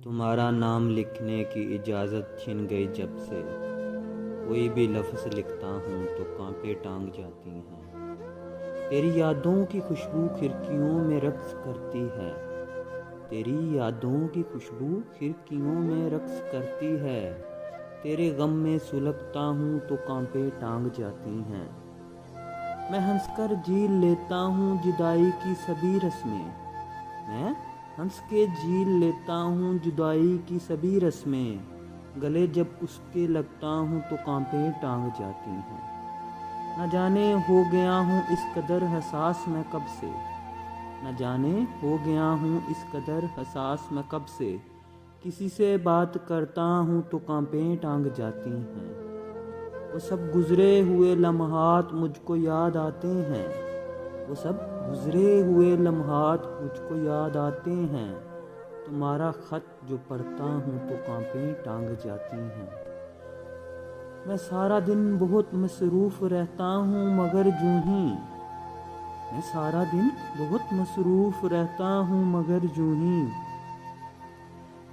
तुम्हारा नाम लिखने की इजाज़त छिन गई जब से। कोई भी लफ्ज़ लिखता हूँ तो कांपे टांग जाती हैं। तेरी यादों की खुशबू खिड़कियों में रक्स करती है। तेरी यादों की खुशबू खिड़कियों में रक्स करती है। तेरे गम में सुलगता हूँ तो कांपे टांग जाती हैं। मैं हंसकर झील लेता हूँ जुदाई की सभी रस्में। मैं हंस के झील लेता हूँ जुदाई की सभी रस्में। गले जब उसके लगता हूँ तो कांपे टांग जाती हैं। न जाने हो गया हूँ इस कदर हसास मैं कब से। न जाने हो गया हूँ इस कदर हसास मैं कब से। किसी से बात करता हूँ तो कांपे टांग जाती हैं। वो सब गुजरे हुए लम्हात मुझको याद आते हैं। वो सब गुजरे हुए लम्हात मुझको याद आते हैं। तुम्हारा खत जो पढ़ता हूँ तो कांपे टांग जाती हैं। मैं सारा दिन बहुत मसरूफ़ रहता हूँ मगर यूं ही। मैं सारा दिन बहुत मसरूफ़ रहता हूँ मगर यूं ही।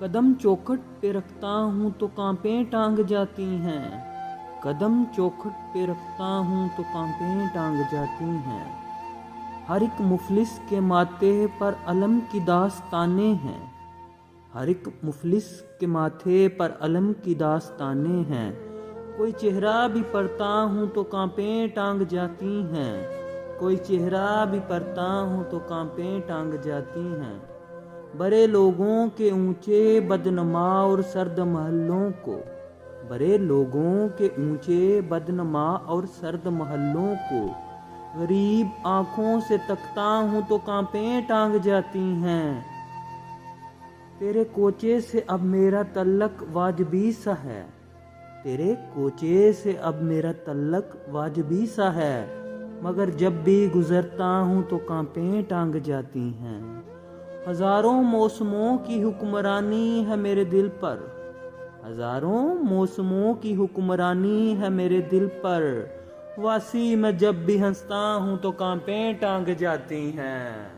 कदम चौखट पे रखता हूँ तो कांपे टांग जाती हैं। कदम चौखट पे रखता हूँ तो कांपे टांग जाती हैं। हर एक मुफलिस के माथे पर अलम की दास्तानें हैं। हर एक मुफलिस के माथे पर अलम की दास्तानें हैं। कोई चेहरा भी पढ़ता हूँ तो कांपे टांग जाती हैं। कोई चेहरा भी पढ़ता हूँ तो कांपे टांग जाती हैं। बड़े लोगों के ऊंचे बदनमा और सर्द महलों को। बड़े लोगों के ऊंचे बदनमा और सर्द महलों को गरीब आंखों से तकता हूँ तो कांपे टांग जाती हैं। तेरे कोचे से अब मेरा तल्लक वाजबी सा है। तेरे कोचे से अब मेरा तल्लक वाजबी सा है। मगर जब भी गुजरता हूँ तो कांपे टांग जाती हैं। हजारों मौसमों की हुक्मरानी है मेरे दिल पर। हजारों मौसमों की हुक्मरानी है मेरे दिल पर। वासी मैं जब भी हंसता हूँ तो कांपे टांग जाती हैं।